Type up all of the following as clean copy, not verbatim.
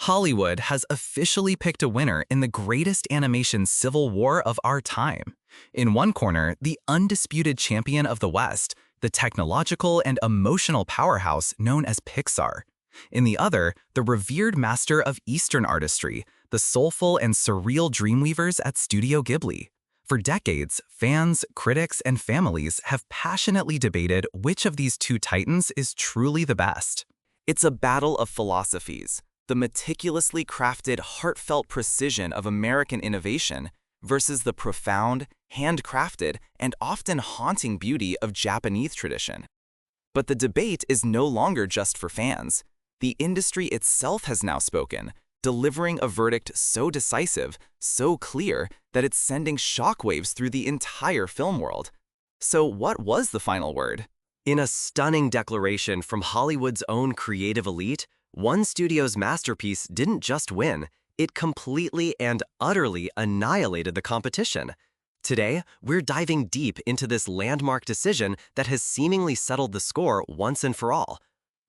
Hollywood has officially picked a winner in the greatest animation civil war of our time. In one corner, the undisputed champion of the West, the technological and emotional powerhouse known as Pixar. In the other, the revered master of Eastern artistry, the soulful and surreal dreamweavers at Studio Ghibli. For decades, fans, critics, and families have passionately debated which of these two titans is truly the best. It's a battle of philosophies, the meticulously crafted, heartfelt precision of American innovation versus the profound, handcrafted, and often haunting beauty of Japanese tradition. But the debate is no longer just for fans. The industry itself has now spoken, delivering a verdict so decisive, so clear, that it's sending shockwaves through the entire film world. So what was the final word? In a stunning declaration from Hollywood's own creative elite, one studio's masterpiece didn't just win, it completely and utterly annihilated the competition. Today, we're diving deep into this landmark decision that has seemingly settled the score once and for all.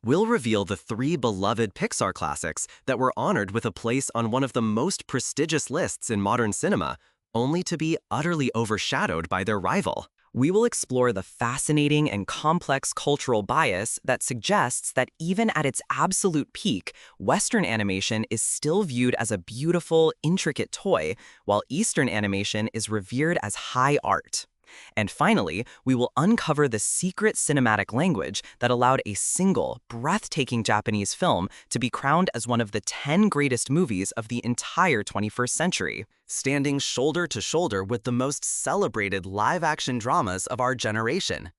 We'll reveal the three beloved Pixar classics that were honored with a place on one of the most prestigious lists in modern cinema, only to be utterly overshadowed by their rival. We will explore the fascinating and complex cultural bias that suggests that even at its absolute peak, Western animation is still viewed as a beautiful, intricate toy, while Eastern animation is revered as high art. And finally, we will uncover the secret cinematic language that allowed a single, breathtaking Japanese film to be crowned as one of the 10 greatest movies of the entire 21st century. Standing shoulder to shoulder with the most celebrated live-action dramas of our generation.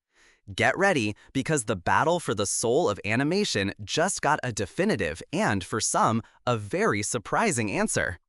Get ready, because the battle for the soul of animation just got a definitive and, for some, a very surprising answer.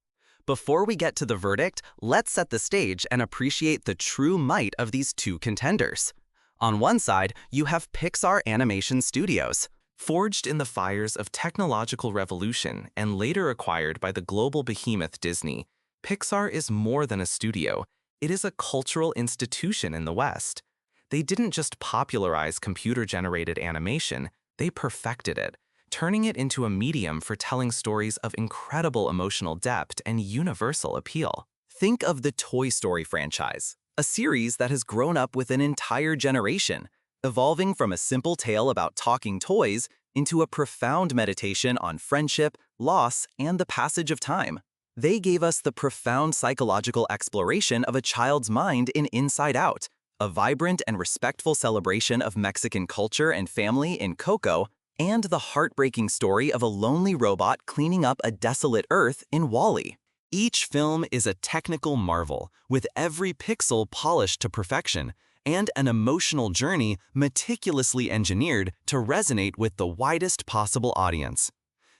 Before we get to the verdict, let's set the stage and appreciate the true might of these two contenders. On one side, you have Pixar Animation Studios. Forged in the fires of technological revolution and later acquired by the global behemoth Disney, Pixar is more than a studio. It is a cultural institution in the West. They didn't just popularize computer-generated animation, they perfected it, turning it into a medium for telling stories of incredible emotional depth and universal appeal. Think of the Toy Story franchise, a series that has grown up with an entire generation, evolving from a simple tale about talking toys into a profound meditation on friendship, loss, and the passage of time. They gave us the profound psychological exploration of a child's mind in Inside Out, a vibrant and respectful celebration of Mexican culture and family in Coco, and the heartbreaking story of a lonely robot cleaning up a desolate Earth in Wall-E. Each film is a technical marvel, with every pixel polished to perfection, and an emotional journey meticulously engineered to resonate with the widest possible audience.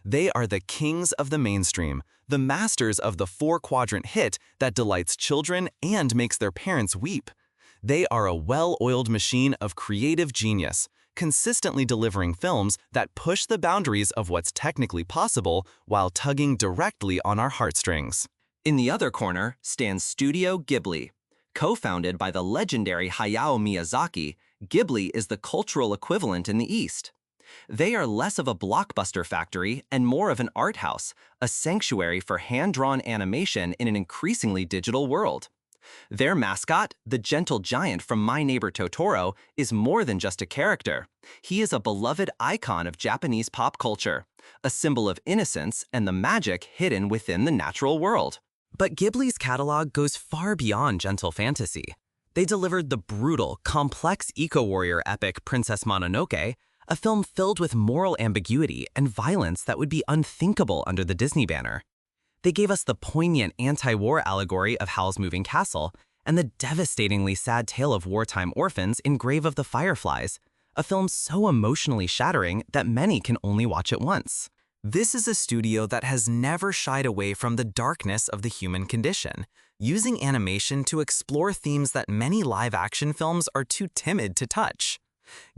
They are the kings of the mainstream, the masters of the four-quadrant hit that delights children and makes their parents weep. They are a well-oiled machine of creative genius, consistently delivering films that push the boundaries of what's technically possible while tugging directly on our heartstrings. In the other corner stands Studio Ghibli. Co-founded by the legendary Hayao Miyazaki, Ghibli is the cultural equivalent in the East. They are less of a blockbuster factory and more of an art house, a sanctuary for hand-drawn animation in an increasingly digital world. Their mascot, the gentle giant from My Neighbor Totoro, is more than just a character. He is a beloved icon of Japanese pop culture, a symbol of innocence and the magic hidden within the natural world. But Ghibli's catalog goes far beyond gentle fantasy. They delivered the brutal, complex eco-warrior epic Princess Mononoke, a film filled with moral ambiguity and violence that would be unthinkable under the Disney banner. They gave us the poignant anti-war allegory of Howl's Moving Castle and the devastatingly sad tale of wartime orphans in Grave of the Fireflies, a film so emotionally shattering that many can only watch it once. This is a studio that has never shied away from the darkness of the human condition, using animation to explore themes that many live-action films are too timid to touch.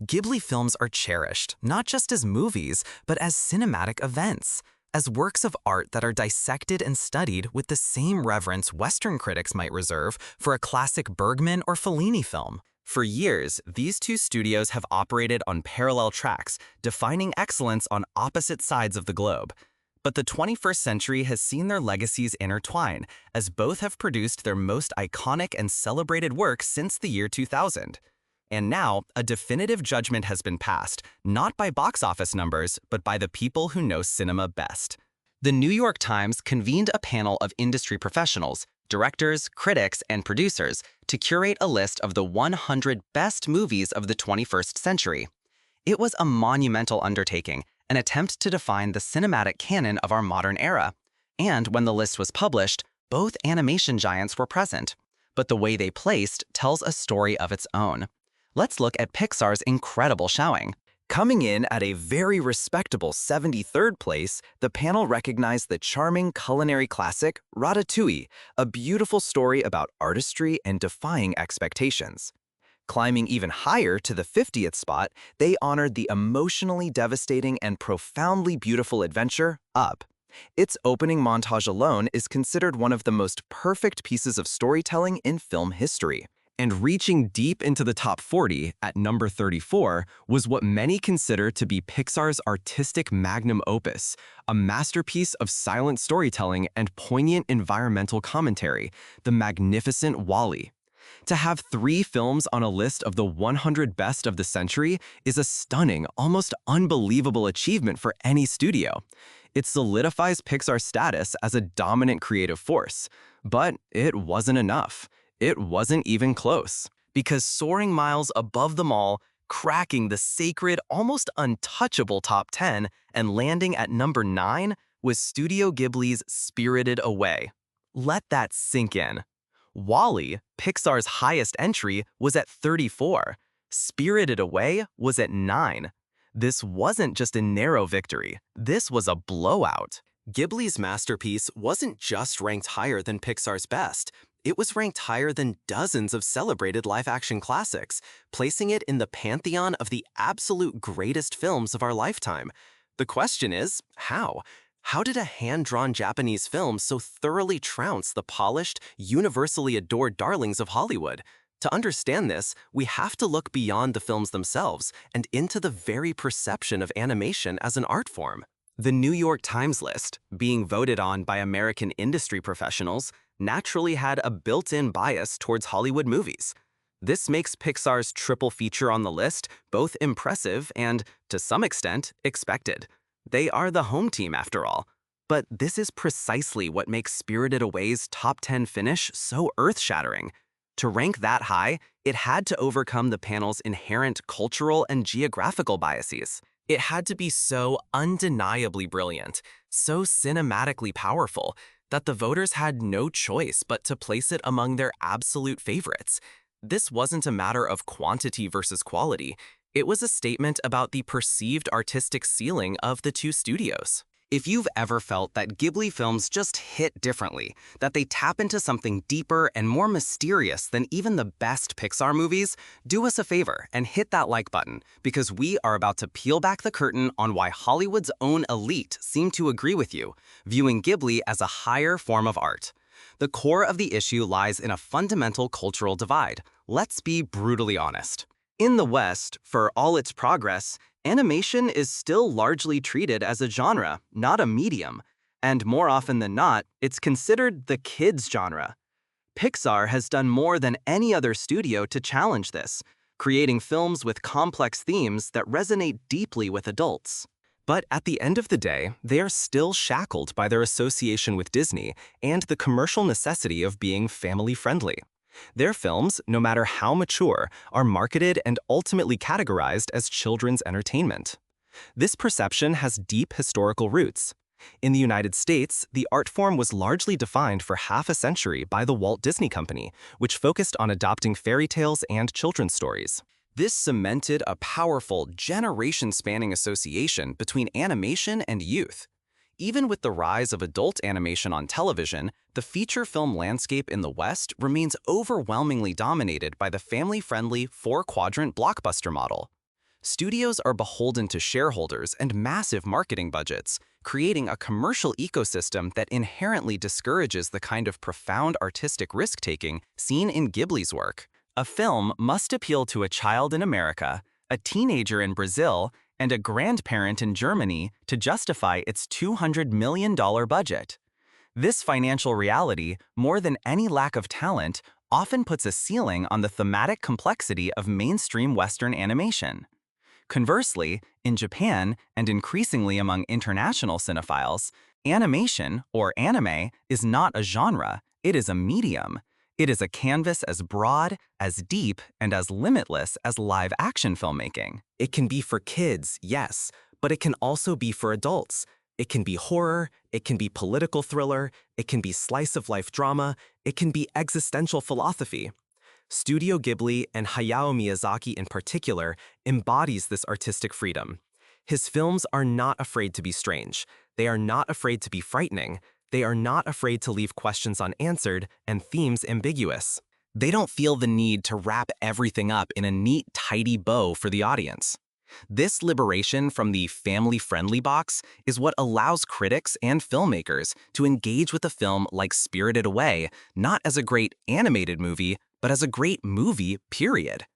Ghibli films are cherished, not just as movies, but as cinematic events, as works of art that are dissected and studied with the same reverence Western critics might reserve for a classic Bergman or Fellini film. For years, these two studios have operated on parallel tracks, defining excellence on opposite sides of the globe. But the 21st century has seen their legacies intertwine, as both have produced their most iconic and celebrated work since the year 2000. And now, a definitive judgment has been passed, not by box office numbers, but by the people who know cinema best. The New York Times convened a panel of industry professionals, directors, critics, and producers to curate a list of the 100 best movies of the 21st century. It was a monumental undertaking, an attempt to define the cinematic canon of our modern era. And when the list was published, both animation giants were present. But the way they placed tells a story of its own. Let's look at Pixar's incredible showing. Coming in at a very respectable 73rd place, the panel recognized the charming culinary classic Ratatouille, a beautiful story about artistry and defying expectations. Climbing even higher to the 50th spot, they honored the emotionally devastating and profoundly beautiful adventure, Up. Its opening montage alone is considered one of the most perfect pieces of storytelling in film history. And reaching deep into the top 40 at number 34 was what many consider to be Pixar's artistic magnum opus, a masterpiece of silent storytelling and poignant environmental commentary, the magnificent WALL-E. To have 3 films on a list of the 100 best of the century is a stunning, almost unbelievable achievement for any studio. It solidifies Pixar's status as a dominant creative force. But it wasn't enough. It wasn't even close. Because soaring miles above them all, cracking the sacred, almost untouchable top 10 and landing at number 9 was Studio Ghibli's Spirited Away. Let that sink in. WALL-E, Pixar's highest entry, was at 34. Spirited Away was at 9. This wasn't just a narrow victory. This was a blowout. Ghibli's masterpiece wasn't just ranked higher than Pixar's best. It was ranked higher than dozens of celebrated live-action classics, placing it in the pantheon of the absolute greatest films of our lifetime. The question is, how? How did a hand-drawn Japanese film so thoroughly trounce the polished, universally adored darlings of Hollywood? To understand this, we have to look beyond the films themselves and into the very perception of animation as an art form. The New York Times list, being voted on by American industry professionals, naturally had a built-in bias towards Hollywood movies. This makes Pixar's triple feature on the list both impressive and, to some extent, expected. They are the home team after all. But this is precisely what makes Spirited Away's top 10 finish so earth-shattering. To rank that high, it had to overcome the panel's inherent cultural and geographical biases. It had to be so undeniably brilliant, so cinematically powerful, that the voters had no choice but to place it among their absolute favorites. This wasn't a matter of quantity versus quality. It was a statement about the perceived artistic ceiling of the two studios. If you've ever felt that Ghibli films just hit differently, that they tap into something deeper and more mysterious than even the best Pixar movies, do us a favor and hit that like button, because we are about to peel back the curtain on why Hollywood's own elite seem to agree with you, viewing Ghibli as a higher form of art. The core of the issue lies in a fundamental cultural divide. Let's be brutally honest. In the West, for all its progress, animation is still largely treated as a genre, not a medium, and more often than not, it's considered the kids' genre. Pixar has done more than any other studio to challenge this, creating films with complex themes that resonate deeply with adults. But at the end of the day, they are still shackled by their association with Disney and the commercial necessity of being family-friendly. Their films, no matter how mature, are marketed and ultimately categorized as children's entertainment. This perception has deep historical roots. In the United States, the art form was largely defined for half a century by the Walt Disney Company, which focused on adopting fairy tales and children's stories. This cemented a powerful, generation-spanning association between animation and youth. Even with the rise of adult animation on television, the feature film landscape in the West remains overwhelmingly dominated by the family-friendly four-quadrant blockbuster model. Studios are beholden to shareholders and massive marketing budgets, creating a commercial ecosystem that inherently discourages the kind of profound artistic risk-taking seen in Ghibli's work. A film must appeal to a child in America, a teenager in Brazil, and a grandparent in Germany to justify its $200 million budget. This financial reality, more than any lack of talent, often puts a ceiling on the thematic complexity of mainstream Western animation. Conversely, in Japan, and increasingly among international cinephiles, animation, or anime, is not a genre, it is a medium. It is a canvas as broad, as deep, and as limitless as live-action filmmaking. It can be for kids, yes, but it can also be for adults. It can be horror, it can be political thriller, it can be slice-of-life drama, it can be existential philosophy. Studio Ghibli, and Hayao Miyazaki in particular, embodies this artistic freedom. His films are not afraid to be strange. They are not afraid to be frightening. They are not afraid to leave questions unanswered and themes ambiguous. They don't feel the need to wrap everything up in a neat, tidy bow for the audience. This liberation from the family-friendly box is what allows critics and filmmakers to engage with a film like Spirited Away, not as a great animated movie, but as a great movie, period.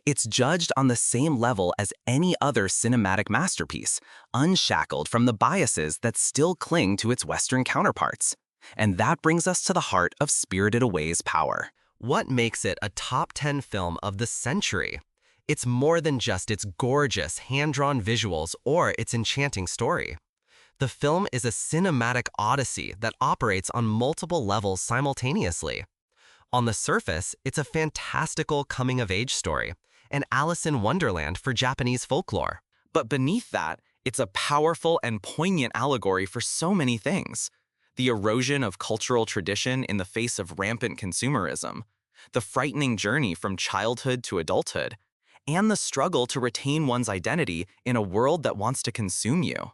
It's judged on the same level as any other cinematic masterpiece, unshackled from the biases that still cling to its Western counterparts. And that brings us to the heart of Spirited Away's power. What makes it a top 10 film of the century? It's more than just its gorgeous, hand-drawn visuals or its enchanting story. The film is a cinematic odyssey that operates on multiple levels simultaneously. On the surface, it's a fantastical coming-of-age story, an Alice in Wonderland for Japanese folklore. But beneath that, it's a powerful and poignant allegory for so many things. The erosion of cultural tradition in the face of rampant consumerism, the frightening journey from childhood to adulthood, and the struggle to retain one's identity in a world that wants to consume you.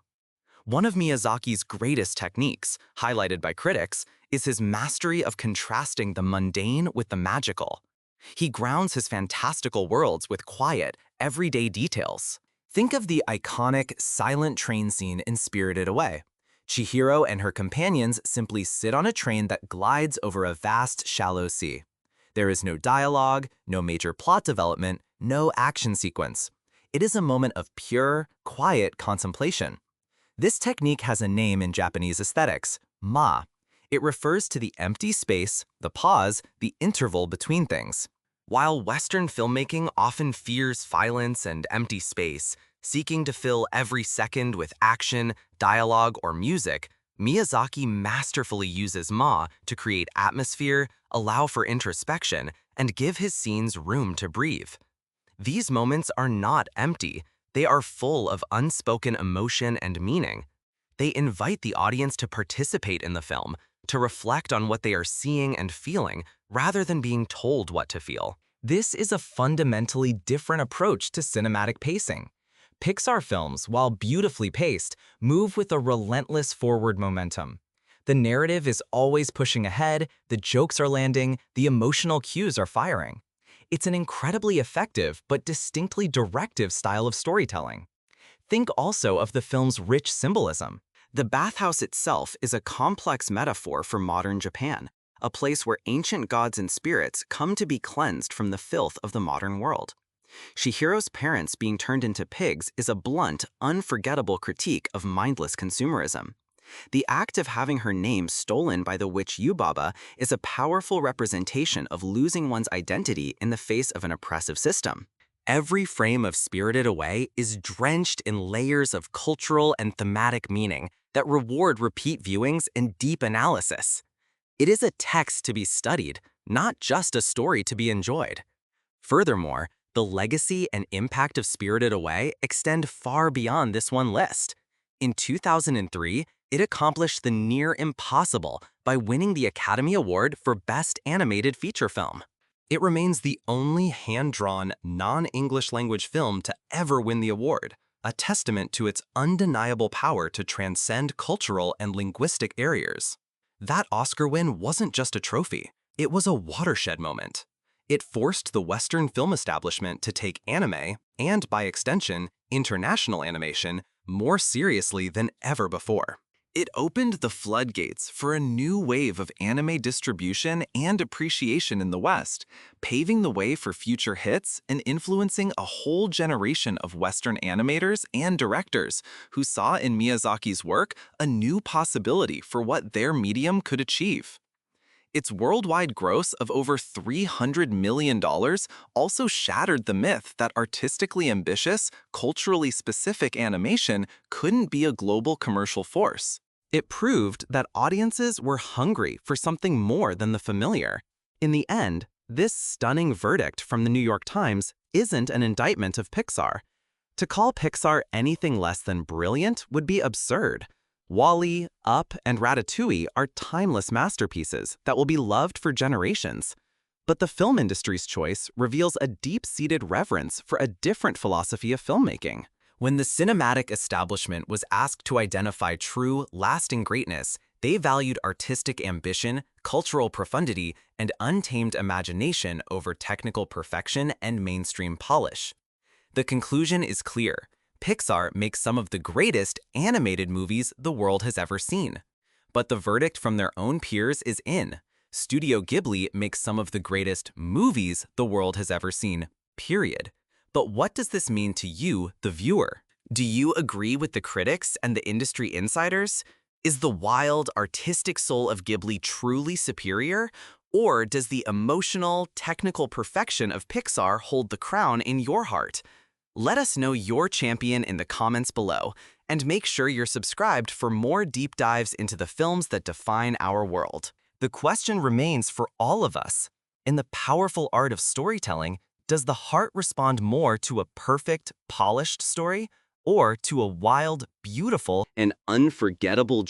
One of Miyazaki's greatest techniques, highlighted by critics, is his mastery of contrasting the mundane with the magical. He grounds his fantastical worlds with quiet, everyday details. Think of the iconic silent train scene in Spirited Away. Chihiro and her companions simply sit on a train that glides over a vast, shallow sea. There is no dialogue, no major plot development, no action sequence. It is a moment of pure, quiet contemplation. This technique has a name in Japanese aesthetics, ma. It refers to the empty space, the pause, the interval between things. While Western filmmaking often fears violence and empty space, seeking to fill every second with action, dialogue, or music, Miyazaki masterfully uses ma to create atmosphere, allow for introspection, and give his scenes room to breathe. These moments are not empty. They are full of unspoken emotion and meaning. They invite the audience to participate in the film, to reflect on what they are seeing and feeling, rather than being told what to feel. This is a fundamentally different approach to cinematic pacing. Pixar films, while beautifully paced, move with a relentless forward momentum. The narrative is always pushing ahead, the jokes are landing, the emotional cues are firing. It's an incredibly effective but distinctly directive style of storytelling. Think also of the film's rich symbolism. The bathhouse itself is a complex metaphor for modern Japan, a place where ancient gods and spirits come to be cleansed from the filth of the modern world. Chihiro's parents being turned into pigs is a blunt, unforgettable critique of mindless consumerism. The act of having her name stolen by the witch Yubaba is a powerful representation of losing one's identity in the face of an oppressive system. Every frame of Spirited Away is drenched in layers of cultural and thematic meaning that reward repeat viewings and deep analysis. It is a text to be studied, not just a story to be enjoyed. Furthermore, the legacy and impact of Spirited Away extend far beyond this one list. In 2003, it accomplished the near impossible by winning the Academy Award for Best Animated Feature Film. It remains the only hand-drawn, non-English language film to ever win the award, a testament to its undeniable power to transcend cultural and linguistic barriers. That Oscar win wasn't just a trophy, it was a watershed moment. It forced the Western film establishment to take anime, and by extension, international animation, more seriously than ever before. It opened the floodgates for a new wave of anime distribution and appreciation in the West, paving the way for future hits and influencing a whole generation of Western animators and directors who saw in Miyazaki's work a new possibility for what their medium could achieve. Its worldwide gross of over $300 million also shattered the myth that artistically ambitious, culturally specific animation couldn't be a global commercial force. It proved that audiences were hungry for something more than the familiar. In the end, this stunning verdict from the New York Times isn't an indictment of Pixar. To call Pixar anything less than brilliant would be absurd. WALL-E, Up, and Ratatouille are timeless masterpieces that will be loved for generations. But the film industry's choice reveals a deep-seated reverence for a different philosophy of filmmaking. When the cinematic establishment was asked to identify true, lasting greatness, they valued artistic ambition, cultural profundity, and untamed imagination over technical perfection and mainstream polish. The conclusion is clear. Pixar makes some of the greatest animated movies the world has ever seen. But the verdict from their own peers is in. Studio Ghibli makes some of the greatest movies the world has ever seen, period. But what does this mean to you, the viewer? Do you agree with the critics and the industry insiders? Is the wild, artistic soul of Ghibli truly superior? Or does the emotional, technical perfection of Pixar hold the crown in your heart? Let us know your champion in the comments below, and make sure you're subscribed for more deep dives into the films that define our world. The question remains for all of us. In the powerful art of storytelling, does the heart respond more to a perfect, polished story, or to a wild, beautiful, and unforgettable